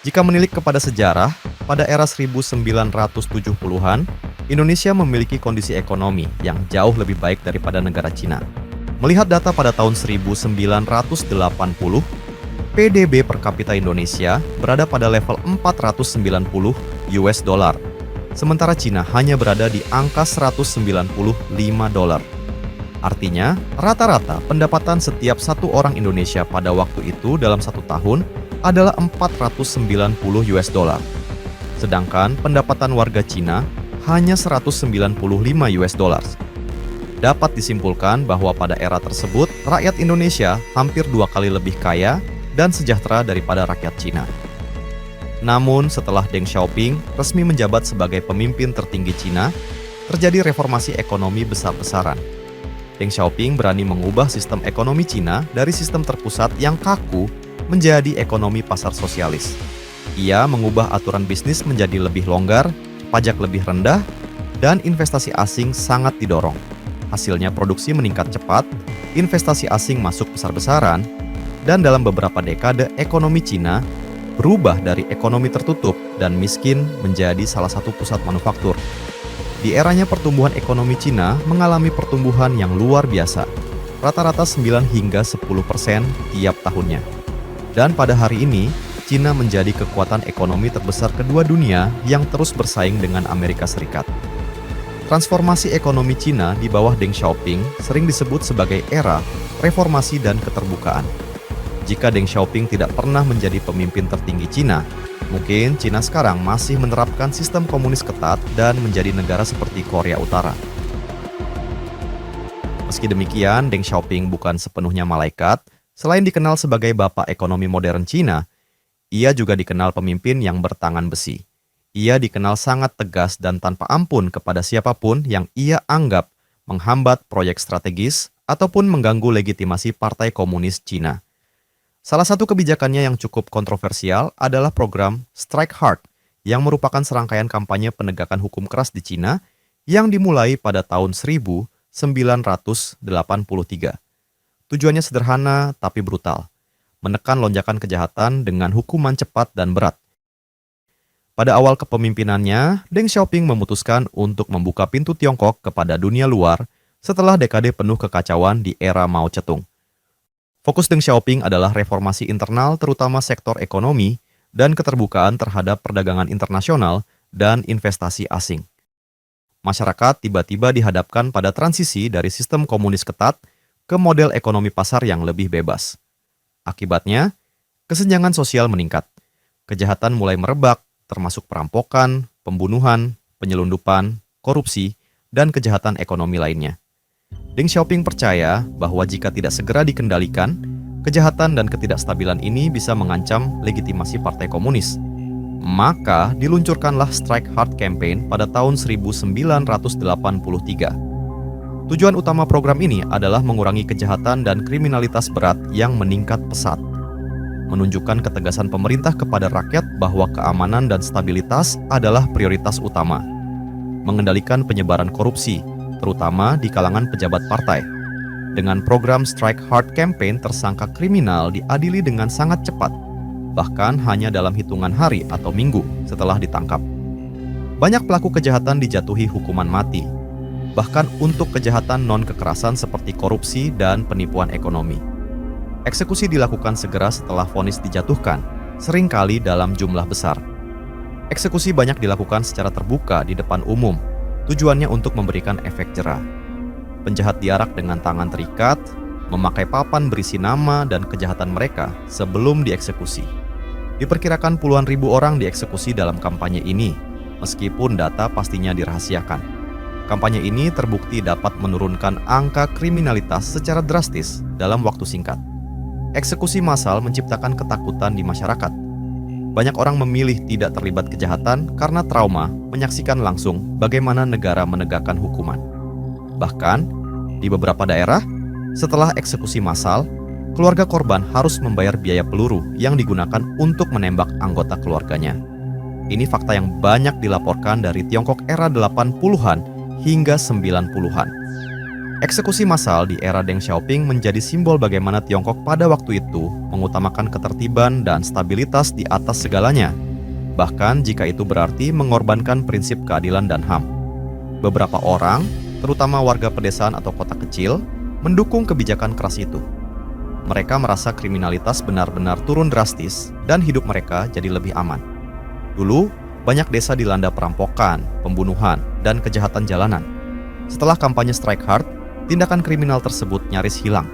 Jika menilik kepada sejarah, pada era 1970-an, Indonesia memiliki kondisi ekonomi yang jauh lebih baik daripada negara Cina. Melihat data pada tahun 1980, PDB per kapita Indonesia berada pada level 490 US dollar, sementara Cina hanya berada di angka 195 dolar. Artinya, rata-rata pendapatan setiap satu orang Indonesia pada waktu itu dalam satu tahun adalah 490 US dollar. Sedangkan pendapatan warga Cina hanya 195 US dollar. Dapat disimpulkan bahwa pada era tersebut, rakyat Indonesia hampir 2 kali lebih kaya dan sejahtera daripada rakyat Cina. Namun setelah Deng Xiaoping resmi menjabat sebagai pemimpin tertinggi Cina, terjadi reformasi ekonomi besar-besaran. Deng Xiaoping berani mengubah sistem ekonomi Cina dari sistem terpusat yang kaku menjadi ekonomi pasar sosialis. Ia mengubah aturan bisnis menjadi lebih longgar, pajak lebih rendah, dan investasi asing sangat didorong. Hasilnya produksi meningkat cepat, investasi asing masuk besar-besaran, dan dalam beberapa dekade ekonomi Cina berubah dari ekonomi tertutup dan miskin menjadi salah satu pusat manufaktur. Di eranya pertumbuhan ekonomi Cina mengalami pertumbuhan yang luar biasa, rata-rata 9 hingga 10% tiap tahunnya. Dan pada hari ini, Cina menjadi kekuatan ekonomi terbesar kedua dunia yang terus bersaing dengan Amerika Serikat. Transformasi ekonomi Cina di bawah Deng Xiaoping sering disebut sebagai era reformasi dan keterbukaan. Jika Deng Xiaoping tidak pernah menjadi pemimpin tertinggi Cina, mungkin Cina sekarang masih menerapkan sistem komunis ketat dan menjadi negara seperti Korea Utara. Meski demikian, Deng Xiaoping bukan sepenuhnya malaikat. Selain dikenal sebagai bapak ekonomi modern Cina, ia juga dikenal pemimpin yang bertangan besi. Ia dikenal sangat tegas dan tanpa ampun kepada siapapun yang ia anggap menghambat proyek strategis ataupun mengganggu legitimasi Partai Komunis Cina. Salah satu kebijakannya yang cukup kontroversial adalah program Strike Hard, yang merupakan serangkaian kampanye penegakan hukum keras di Cina yang dimulai pada tahun 1983. Tujuannya sederhana tapi brutal, menekan lonjakan kejahatan dengan hukuman cepat dan berat. Pada awal kepemimpinannya, Deng Xiaoping memutuskan untuk membuka pintu Tiongkok kepada dunia luar setelah dekade penuh kekacauan di era Mao Zedong. Fokus Deng Xiaoping adalah reformasi internal terutama sektor ekonomi dan keterbukaan terhadap perdagangan internasional dan investasi asing. Masyarakat tiba-tiba dihadapkan pada transisi dari sistem komunis ketat ke model ekonomi pasar yang lebih bebas. Akibatnya, kesenjangan sosial meningkat. Kejahatan mulai merebak, termasuk perampokan, pembunuhan, penyelundupan, korupsi, dan kejahatan ekonomi lainnya. Deng Xiaoping percaya bahwa jika tidak segera dikendalikan, kejahatan dan ketidakstabilan ini bisa mengancam legitimasi Partai Komunis. Maka diluncurkanlah Strike Hard Campaign pada tahun 1983. Tujuan utama program ini adalah mengurangi kejahatan dan kriminalitas berat yang meningkat pesat. Menunjukkan ketegasan pemerintah kepada rakyat bahwa keamanan dan stabilitas adalah prioritas utama. Mengendalikan penyebaran korupsi, terutama di kalangan pejabat partai. Dengan program Strike Hard Campaign, tersangka kriminal diadili dengan sangat cepat, bahkan hanya dalam hitungan hari atau minggu setelah ditangkap. Banyak pelaku kejahatan dijatuhi hukuman mati, bahkan untuk kejahatan non-kekerasan seperti korupsi dan penipuan ekonomi. Eksekusi dilakukan segera setelah vonis dijatuhkan, seringkali dalam jumlah besar. Eksekusi banyak dilakukan secara terbuka di depan umum, tujuannya untuk memberikan efek jera. Penjahat diarak dengan tangan terikat, memakai papan berisi nama dan kejahatan mereka sebelum dieksekusi. Diperkirakan puluhan ribu orang dieksekusi dalam kampanye ini, meskipun data pastinya dirahasiakan. Kampanye ini terbukti dapat menurunkan angka kriminalitas secara drastis dalam waktu singkat. Eksekusi massal menciptakan ketakutan di masyarakat. Banyak orang memilih tidak terlibat kejahatan karena trauma menyaksikan langsung bagaimana negara menegakkan hukuman. Bahkan, di beberapa daerah, setelah eksekusi massal, keluarga korban harus membayar biaya peluru yang digunakan untuk menembak anggota keluarganya. Ini fakta yang banyak dilaporkan dari Tiongkok era 80-an hingga 90-an. Eksekusi massal di era Deng Xiaoping menjadi simbol bagaimana Tiongkok pada waktu itu mengutamakan ketertiban dan stabilitas di atas segalanya, bahkan jika itu berarti mengorbankan prinsip keadilan dan HAM. Beberapa orang, terutama warga pedesaan atau kota kecil, mendukung kebijakan keras itu. Mereka merasa kriminalitas benar-benar turun drastis dan hidup mereka jadi lebih aman. Dulu, banyak desa dilanda perampokan, pembunuhan, dan kejahatan jalanan. Setelah kampanye Strike Hard, tindakan kriminal tersebut nyaris hilang.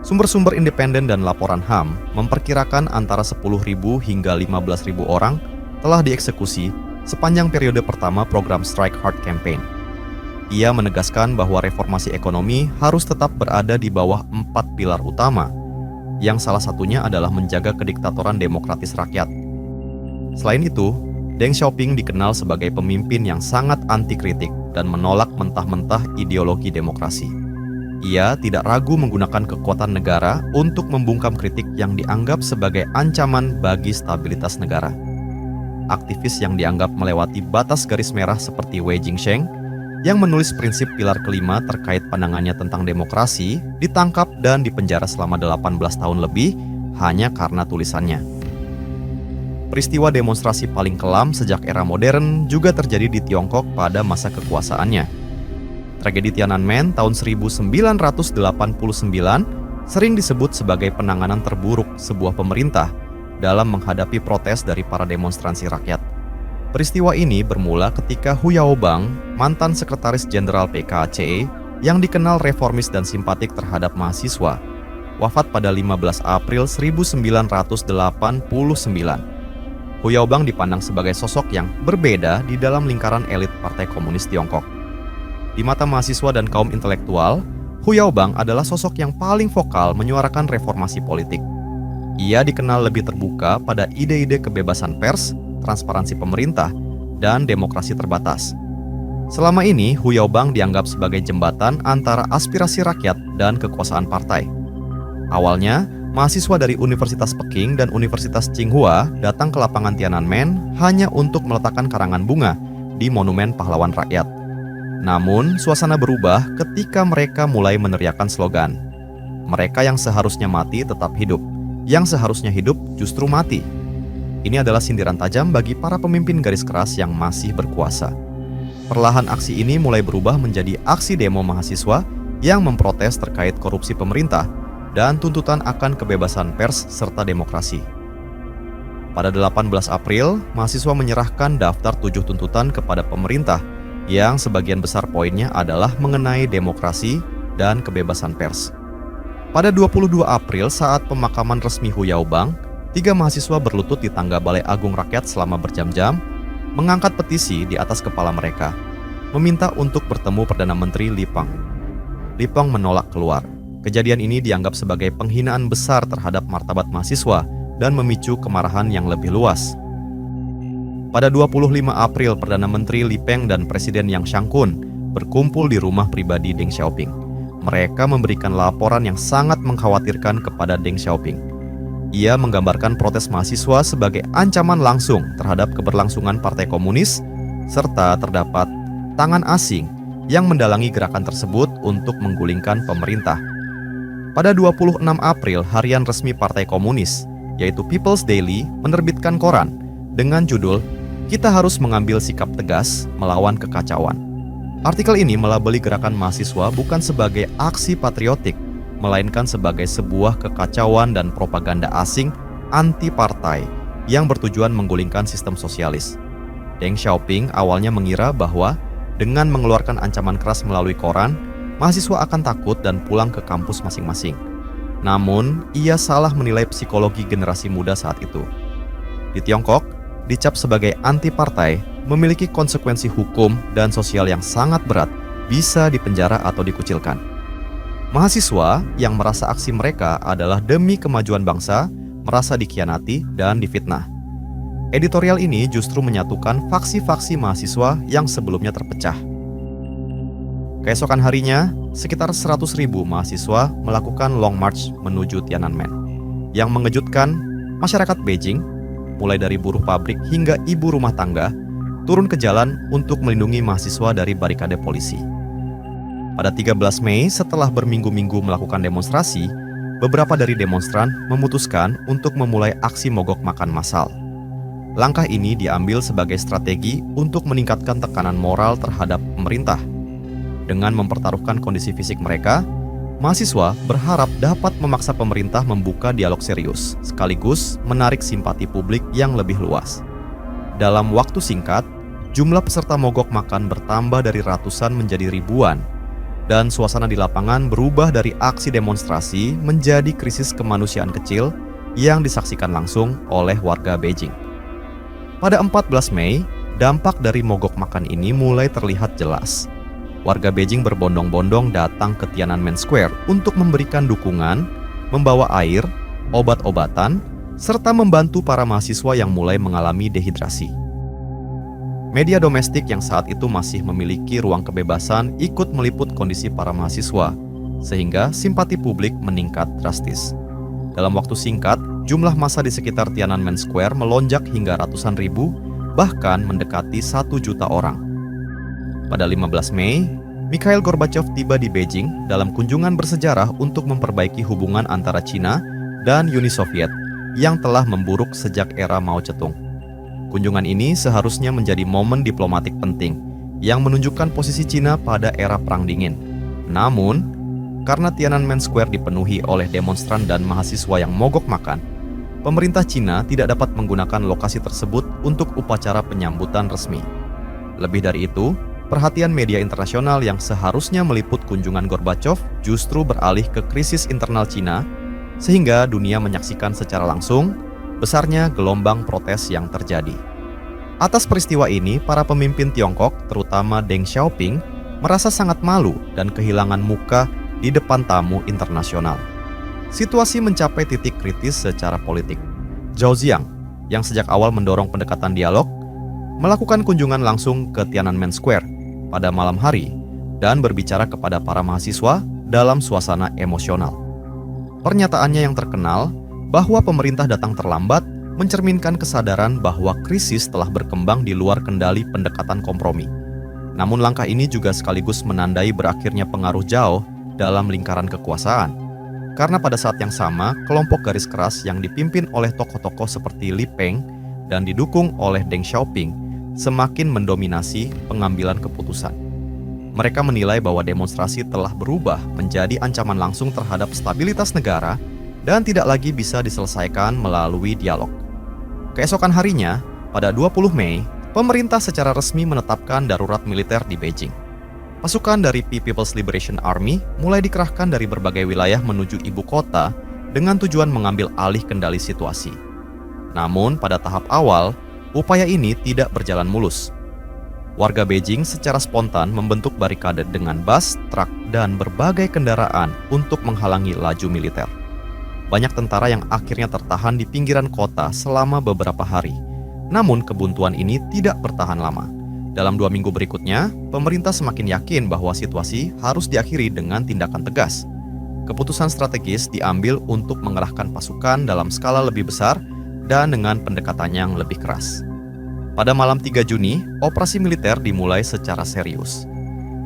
Sumber-sumber independen dan laporan HAM memperkirakan antara 10.000 hingga 15.000 orang telah dieksekusi sepanjang periode pertama program Strike Hard Campaign. Ia menegaskan bahwa reformasi ekonomi harus tetap berada di bawah 4 pilar utama, yang salah satunya adalah menjaga kediktatoran demokratis rakyat. Selain itu, Deng Xiaoping dikenal sebagai pemimpin yang sangat anti kritik dan menolak mentah-mentah ideologi demokrasi. Ia tidak ragu menggunakan kekuatan negara untuk membungkam kritik yang dianggap sebagai ancaman bagi stabilitas negara. Aktivis yang dianggap melewati batas garis merah seperti Wei Jingsheng, yang menulis prinsip pilar kelima terkait pandangannya tentang demokrasi, ditangkap dan dipenjara selama 18 tahun lebih hanya karena tulisannya. Peristiwa demonstrasi paling kelam sejak era modern juga terjadi di Tiongkok pada masa kekuasaannya. Tragedi Tiananmen tahun 1989 sering disebut sebagai penanganan terburuk sebuah pemerintah dalam menghadapi protes dari para demonstrasi rakyat. Peristiwa ini bermula ketika Hu Yaobang, mantan sekretaris jenderal PKC yang dikenal reformis dan simpatik terhadap mahasiswa, wafat pada 15 April 1989. Hu Yaobang dipandang sebagai sosok yang berbeda di dalam lingkaran elit Partai Komunis Tiongkok. Di mata mahasiswa dan kaum intelektual, Hu Yaobang adalah sosok yang paling vokal menyuarakan reformasi politik. Ia dikenal lebih terbuka pada ide-ide kebebasan pers, transparansi pemerintah, dan demokrasi terbatas. Selama ini, Hu Yaobang dianggap sebagai jembatan antara aspirasi rakyat dan kekuasaan partai. Awalnya, mahasiswa dari Universitas Peking dan Universitas Tsinghua datang ke lapangan Tiananmen hanya untuk meletakkan karangan bunga di Monumen Pahlawan Rakyat. Namun, suasana berubah ketika mereka mulai meneriakkan slogan, "Mereka yang seharusnya mati tetap hidup, yang seharusnya hidup justru mati." Ini adalah sindiran tajam bagi para pemimpin garis keras yang masih berkuasa. Perlahan aksi ini mulai berubah menjadi aksi demo mahasiswa yang memprotes terkait korupsi pemerintah dan tuntutan akan kebebasan pers serta demokrasi. Pada 18 April, mahasiswa menyerahkan daftar 7 tuntutan kepada pemerintah yang sebagian besar poinnya adalah mengenai demokrasi dan kebebasan pers. Pada 22 April saat pemakaman resmi Hu Yaobang, 3 mahasiswa berlutut di tangga Balai Agung Rakyat selama berjam-jam, mengangkat petisi di atas kepala mereka, meminta untuk bertemu Perdana Menteri Li Peng. Li Peng menolak keluar. Kejadian ini dianggap sebagai penghinaan besar terhadap martabat mahasiswa dan memicu kemarahan yang lebih luas. Pada 25 April, Perdana Menteri Li Peng dan Presiden Yang Shangkun berkumpul di rumah pribadi Deng Xiaoping. Mereka memberikan laporan yang sangat mengkhawatirkan kepada Deng Xiaoping. Ia menggambarkan protes mahasiswa sebagai ancaman langsung terhadap keberlangsungan Partai Komunis, serta terdapat tangan asing yang mendalangi gerakan tersebut untuk menggulingkan pemerintah. Pada 26 April, harian resmi Partai Komunis, yaitu People's Daily, menerbitkan koran dengan judul "Kita harus mengambil sikap tegas melawan kekacauan". Artikel ini melabeli gerakan mahasiswa bukan sebagai aksi patriotik, melainkan sebagai sebuah kekacauan dan propaganda asing anti-partai yang bertujuan menggulingkan sistem sosialis. Deng Xiaoping awalnya mengira bahwa dengan mengeluarkan ancaman keras melalui koran, mahasiswa akan takut dan pulang ke kampus masing-masing. Namun, ia salah menilai psikologi generasi muda saat itu. Di Tiongkok, dicap sebagai anti-partai memiliki konsekuensi hukum dan sosial yang sangat berat, bisa dipenjara atau dikucilkan. Mahasiswa yang merasa aksi mereka adalah demi kemajuan bangsa, merasa dikhianati dan difitnah. Editorial ini justru menyatukan faksi-faksi mahasiswa yang sebelumnya terpecah. Keesokan harinya, sekitar 100.000 mahasiswa melakukan long march menuju Tiananmen. Yang mengejutkan, masyarakat Beijing, mulai dari buruh pabrik hingga ibu rumah tangga, turun ke jalan untuk melindungi mahasiswa dari barikade polisi. Pada 13 Mei, setelah berminggu-minggu melakukan demonstrasi, beberapa dari demonstran memutuskan untuk memulai aksi mogok makan massal. Langkah ini diambil sebagai strategi untuk meningkatkan tekanan moral terhadap pemerintah. Dengan mempertaruhkan kondisi fisik mereka, mahasiswa berharap dapat memaksa pemerintah membuka dialog serius, sekaligus menarik simpati publik yang lebih luas. Dalam waktu singkat, jumlah peserta mogok makan bertambah dari ratusan menjadi ribuan, dan suasana di lapangan berubah dari aksi demonstrasi menjadi krisis kemanusiaan kecil yang disaksikan langsung oleh warga Beijing. Pada 14 Mei, dampak dari mogok makan ini mulai terlihat jelas. Warga Beijing berbondong-bondong datang ke Tiananmen Square untuk memberikan dukungan, membawa air, obat-obatan, serta membantu para mahasiswa yang mulai mengalami dehidrasi. Media domestik yang saat itu masih memiliki ruang kebebasan ikut meliput kondisi para mahasiswa, sehingga simpati publik meningkat drastis. Dalam waktu singkat, jumlah massa di sekitar Tiananmen Square melonjak hingga ratusan ribu, bahkan mendekati 1 juta orang. Pada 15 Mei, Mikhail Gorbachev tiba di Beijing dalam kunjungan bersejarah untuk memperbaiki hubungan antara Cina dan Uni Soviet yang telah memburuk sejak era Mao Zedong. Kunjungan ini seharusnya menjadi momen diplomatik penting yang menunjukkan posisi Cina pada era Perang Dingin. Namun, karena Tiananmen Square dipenuhi oleh demonstran dan mahasiswa yang mogok makan, pemerintah Cina tidak dapat menggunakan lokasi tersebut untuk upacara penyambutan resmi. Lebih dari itu, perhatian media internasional yang seharusnya meliput kunjungan Gorbachev justru beralih ke krisis internal Cina, sehingga dunia menyaksikan secara langsung besarnya gelombang protes yang terjadi. Atas peristiwa ini, para pemimpin Tiongkok, terutama Deng Xiaoping, merasa sangat malu dan kehilangan muka di depan tamu internasional. Situasi mencapai titik kritis secara politik. Zhao Ziyang, yang sejak awal mendorong pendekatan dialog, melakukan kunjungan langsung ke Tiananmen Square pada malam hari dan berbicara kepada para mahasiswa dalam suasana emosional. Pernyataannya yang terkenal bahwa pemerintah datang terlambat mencerminkan kesadaran bahwa krisis telah berkembang di luar kendali pendekatan kompromi. Namun langkah ini juga sekaligus menandai berakhirnya pengaruh Zhao dalam lingkaran kekuasaan. Karena pada saat yang sama, kelompok garis keras yang dipimpin oleh tokoh-tokoh seperti Li Peng dan didukung oleh Deng Xiaoping semakin mendominasi pengambilan keputusan. Mereka menilai bahwa demonstrasi telah berubah menjadi ancaman langsung terhadap stabilitas negara dan tidak lagi bisa diselesaikan melalui dialog. Keesokan harinya, pada 20 Mei, pemerintah secara resmi menetapkan darurat militer di Beijing. Pasukan dari People's Liberation Army mulai dikerahkan dari berbagai wilayah menuju ibu kota dengan tujuan mengambil alih kendali situasi. Namun, pada tahap awal, upaya ini tidak berjalan mulus. Warga Beijing secara spontan membentuk barikade dengan bus, truk, dan berbagai kendaraan untuk menghalangi laju militer. Banyak tentara yang akhirnya tertahan di pinggiran kota selama beberapa hari. Namun kebuntuan ini tidak bertahan lama. Dalam 2 minggu berikutnya, pemerintah semakin yakin bahwa situasi harus diakhiri dengan tindakan tegas. Keputusan strategis diambil untuk mengerahkan pasukan dalam skala lebih besar dan dengan pendekatan yang lebih keras. Pada malam 3 Juni, operasi militer dimulai secara serius.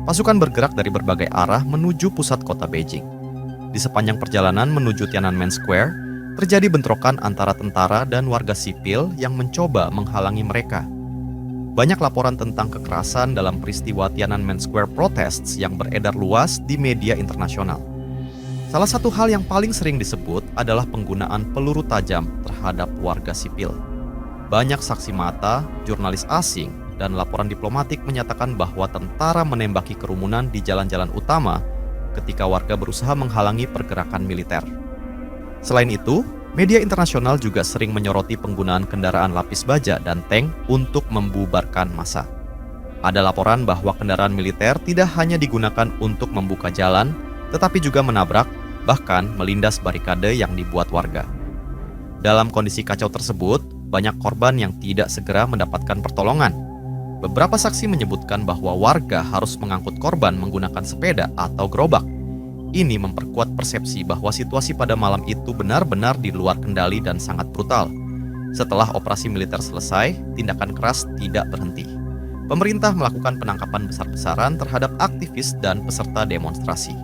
Pasukan bergerak dari berbagai arah menuju pusat kota Beijing. Di sepanjang perjalanan menuju Tiananmen Square, terjadi bentrokan antara tentara dan warga sipil yang mencoba menghalangi mereka. Banyak laporan tentang kekerasan dalam peristiwa Tiananmen Square protests yang beredar luas di media internasional. Salah satu hal yang paling sering disebut adalah penggunaan peluru tajam terhadap warga sipil. Banyak saksi mata, jurnalis asing, dan laporan diplomatik menyatakan bahwa tentara menembaki kerumunan di jalan-jalan utama ketika warga berusaha menghalangi pergerakan militer. Selain itu, media internasional juga sering menyoroti penggunaan kendaraan lapis baja dan tank untuk membubarkan massa. Ada laporan bahwa kendaraan militer tidak hanya digunakan untuk membuka jalan, tetapi juga menabrak, bahkan melindas barikade yang dibuat warga. Dalam kondisi kacau tersebut, banyak korban yang tidak segera mendapatkan pertolongan. Beberapa saksi menyebutkan bahwa warga harus mengangkut korban menggunakan sepeda atau gerobak. Ini memperkuat persepsi bahwa situasi pada malam itu benar-benar di luar kendali dan sangat brutal. Setelah operasi militer selesai, tindakan keras tidak berhenti. Pemerintah melakukan penangkapan besar-besaran terhadap aktivis dan peserta demonstrasi.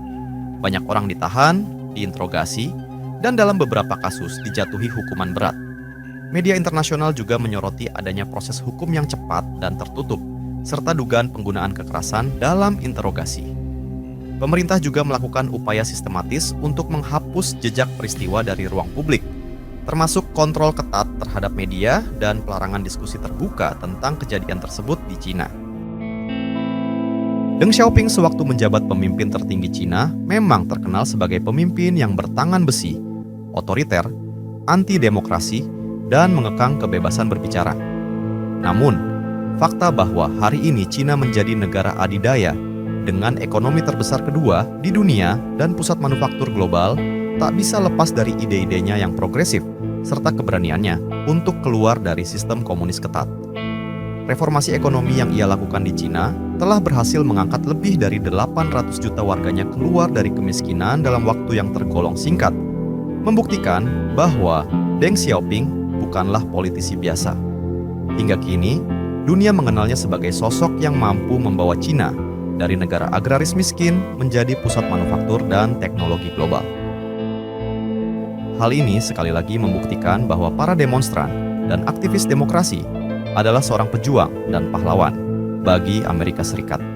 Banyak orang ditahan, diinterogasi, dan dalam beberapa kasus dijatuhi hukuman berat. Media internasional juga menyoroti adanya proses hukum yang cepat dan tertutup, serta dugaan penggunaan kekerasan dalam interogasi. Pemerintah juga melakukan upaya sistematis untuk menghapus jejak peristiwa dari ruang publik, termasuk kontrol ketat terhadap media dan pelarangan diskusi terbuka tentang kejadian tersebut di Cina. Deng Xiaoping sewaktu menjabat pemimpin tertinggi Cina memang terkenal sebagai pemimpin yang bertangan besi, otoriter, anti-demokrasi, dan mengekang kebebasan berbicara. Namun, fakta bahwa hari ini Cina menjadi negara adidaya dengan ekonomi terbesar kedua di dunia dan pusat manufaktur global tak bisa lepas dari ide-idenya yang progresif serta keberaniannya untuk keluar dari sistem komunis ketat. Reformasi ekonomi yang ia lakukan di Cina telah berhasil mengangkat lebih dari 800 juta warganya keluar dari kemiskinan dalam waktu yang tergolong singkat, membuktikan bahwa Deng Xiaoping bukanlah politisi biasa. Hingga kini, dunia mengenalnya sebagai sosok yang mampu membawa Cina dari negara agraris miskin menjadi pusat manufaktur dan teknologi global. Hal ini sekali lagi membuktikan bahwa para demonstran dan aktivis demokrasi adalah seorang pejuang dan pahlawan bagi Amerika Serikat.